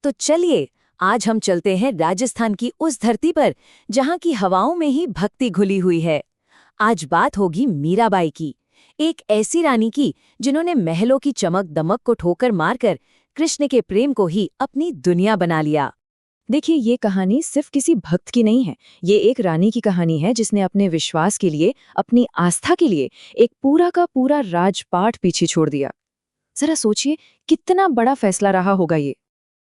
तो चलिए आज हम चलते हैं राजस्थान की उस धरती पर जहां की हवाओं में ही भक्ति घुली हुई है। आज बात होगी मीराबाई की, एक ऐसी रानी की जिन्होंने महलों की चमक दमक को ठोकर मारकर कृष्ण के प्रेम को ही अपनी दुनिया बना लिया। देखिए, ये कहानी सिर्फ किसी भक्त की नहीं है। ये एक रानी की कहानी है जिसने अपने विश्वास के लिए, अपनी आस्था के लिए एक पूरा का पूरा राजपाट पीछे छोड़ दिया। जरा सोचिए, कितना बड़ा फैसला रहा होगा ये।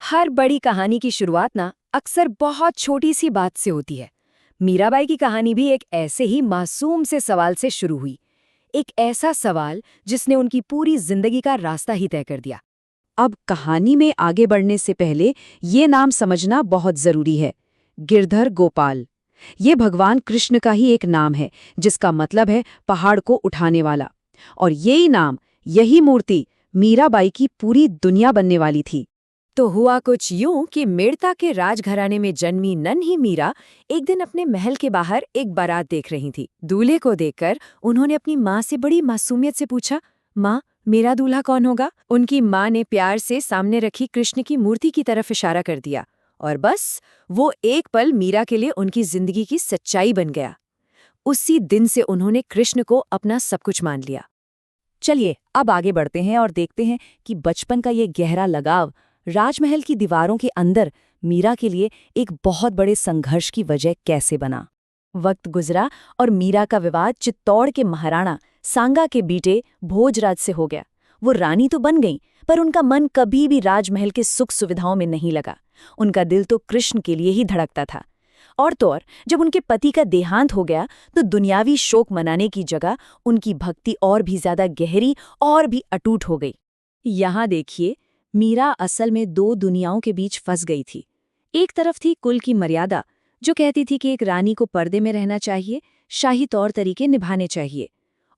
हर बड़ी कहानी की शुरुआत ना अक्सर बहुत छोटी सी बात से होती है। मीराबाई की कहानी भी एक ऐसे ही मासूम से सवाल से शुरू हुई। एक ऐसा सवाल जिसने उनकी पूरी जिंदगी का रास्ता ही तय कर दिया। अब कहानी में आगे बढ़ने से पहले ये नाम समझना बहुत जरूरी है। गिरधर गोपाल। ये भगवान कृष्ण का ही एक नाम है जिसका मतलब है पहाड़ को उठाने वाला। और यही नाम, यही मूर्ति मीराबाई की पूरी दुनिया बनने वाली थी। तो हुआ कुछ यूं कि मेड़ता के राजघराने में जन्मी नन्ही मीरा एक दिन अपने महल के बाहर एक बारात देख रही थी। दूल्हे को देखकर उन्होंने अपनी माँ से बड़ी मासूमियत से पूछा, माँ, मेरा दूल्हा कौन होगा? उनकी माँ ने प्यार से सामने रखी कृष्ण की मूर्ति की तरफ इशारा कर दिया और बस वो एक पल मीरा के लिए उनकी जिंदगी की सच्चाई बन गया। उसी दिन से उन्होंने कृष्ण को अपना सब कुछ मान लिया। चलिए अब आगे बढ़ते हैं और देखते हैं कि बचपन का ये गहरा लगाव राजमहल की दीवारों के अंदर मीरा के लिए एक बहुत बड़े संघर्ष की वजह कैसे बना। वक्त गुजरा और मीरा का विवाद चित्तौड़ के महाराणा सांगा के बेटे भोजराज से हो गया। वो रानी तो बन गईं, पर उनका मन कभी भी राजमहल के सुख सुविधाओं में नहीं लगा। उनका दिल तो कृष्ण के लिए ही धड़कता था। और तो और जब उनके पति का देहांत हो गया तो दुनियावी शोक मनाने की जगह उनकी भक्ति और भी ज्यादा गहरी और भी अटूट हो गई। यहाँ देखिए, मीरा असल में दो दुनियाओं के बीच फंस गई थी। एक तरफ थी कुल की मर्यादा, जो कहती थी कि एक रानी को पर्दे में रहना चाहिए, शाही तौर तरीके निभाने चाहिए।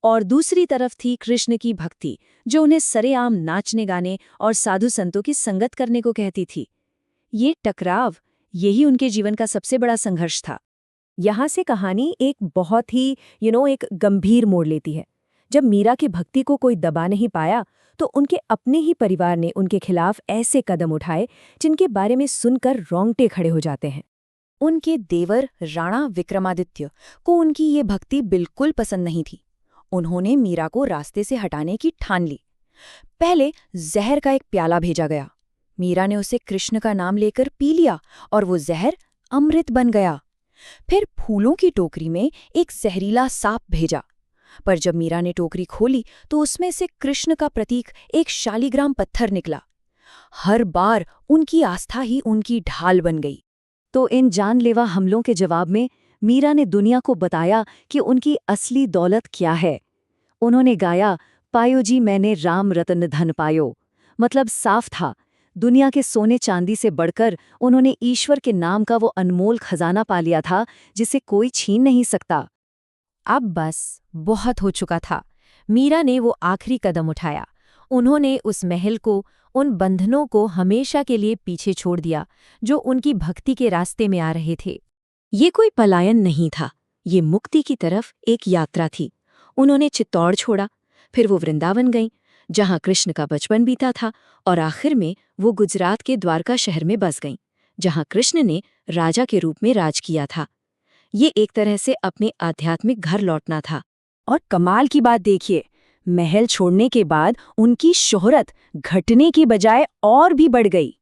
और दूसरी तरफ थी कृष्ण की भक्ति, जो उन्हें सरेआम नाचने गाने और साधु संतों की संगत करने को कहती थी। ये टकराव, यही उनके जीवन का सबसे बड़ा संघर्ष था। यहाँ से कहानी एक बहुत ही एक गंभीर मोड़ लेती है। जब मीरा की भक्ति को कोई दबा नहीं पाया तो उनके अपने ही परिवार ने उनके खिलाफ ऐसे कदम उठाए जिनके बारे में सुनकर रोंगटे खड़े हो जाते हैं। उनके देवर राणा विक्रमादित्य को उनकी ये भक्ति बिल्कुल पसंद नहीं थी। उन्होंने मीरा को रास्ते से हटाने की ठान ली। पहले जहर का एक प्याला भेजा गया। मीरा ने उसे कृष्ण का नाम लेकर पी लिया और वो जहर अमृत बन गया। फिर फूलों की टोकरी में एक जहरीला सांप भेजा, पर जब मीरा ने टोकरी खोली तो उसमें से कृष्ण का प्रतीक एक शालीग्राम पत्थर निकला। हर बार उनकी आस्था ही उनकी ढाल बन गई। तो इन जानलेवा हमलों के जवाब में मीरा ने दुनिया को बताया कि उनकी असली दौलत क्या है। उन्होंने गाया, पायो जी मैंने राम रतन धन पायो। मतलब साफ था, दुनिया के सोने चांदी से बढ़कर उन्होंने ईश्वर के नाम का वो अनमोल खजाना पा लिया था जिसे कोई छीन नहीं सकता। अब बस बहुत हो चुका था। मीरा ने वो आखिरी कदम उठाया। उन्होंने उस महल को, उन बंधनों को हमेशा के लिए पीछे छोड़ दिया जो उनकी भक्ति के रास्ते में आ रहे थे। ये कोई पलायन नहीं था, ये मुक्ति की तरफ एक यात्रा थी। उन्होंने चित्तौड़ छोड़ा, फिर वो वृंदावन गईं, जहां कृष्ण का बचपन बीता था, और आखिर में वो गुजरात के द्वारका शहर में बस गईं, जहां कृष्ण ने राजा के रूप में राज किया था। ये एक तरह से अपने आध्यात्मिक घर लौटना था। और कमाल की बात देखिए, महल छोड़ने के बाद उनकी शोहरत घटने की बजाय और भी बढ़ गई।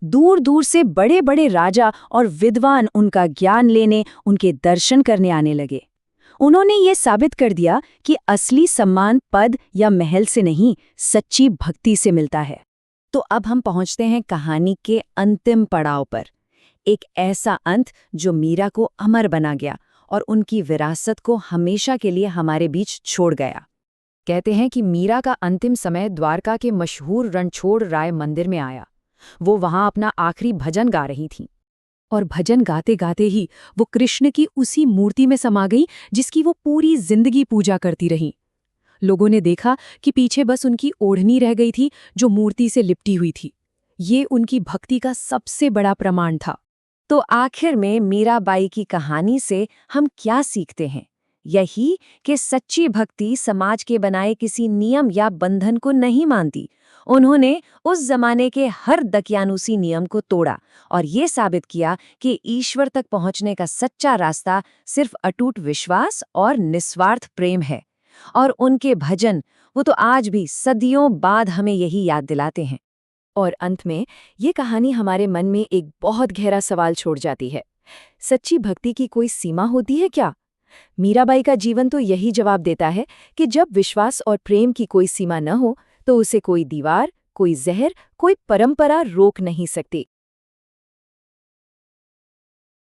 दूर दूर से बड़े बड़े राजा और विद्वान उनका ज्ञान लेने, उनके दर्शन करने आने लगे। उन्होंने ये साबित कर दिया कि असली सम्मान पद या महल से नहीं, सच्ची भक्ति से मिलता है। तो अब हम पहुंचते हैं कहानी के अंतिम पड़ाव पर। एक ऐसा अंत जो मीरा को अमर बना गया और उनकी विरासत को हमेशा के लिए हमारे बीच छोड़ गया। कहते हैं कि मीरा का अंतिम समय द्वारका के मशहूर रणछोड़ राय मंदिर में आया। वो वहां अपना आखिरी भजन गा रही थीं। और भजन गाते गाते ही वो कृष्ण की उसी मूर्ति में समा गई जिसकी वो पूरी जिंदगी पूजा करती रहीं। लोगों ने देखा कि पीछे बस उनकी ओढ़नी रह गई थी जो मूर्ति से लिपटी हुई थी। ये उनकी भक्ति का सबसे बड़ा प्रमाण था। तो आखिर में मीराबाई की कहानी से हम क्या सीखते हैं? यही कि सच्ची भक्ति समाज के बनाए किसी नियम या बंधन को नहीं मानती। उन्होंने उस जमाने के हर दकियानूसी नियम को तोड़ा और ये साबित किया कि ईश्वर तक पहुंचने का सच्चा रास्ता सिर्फ अटूट विश्वास और निस्वार्थ प्रेम है। और उनके भजन, वो तो आज भी सदियों बाद हमें यही याद दिलाते हैं। और अंत में ये कहानी हमारे मन में एक बहुत गहरा सवाल छोड़ जाती है। सच्ची भक्ति की कोई सीमा होती है क्या? मीराबाई का जीवन तो यही जवाब देता है कि जब विश्वास और प्रेम की कोई सीमा न हो तो उसे कोई दीवार, कोई जहर, कोई परंपरा रोक नहीं सकती।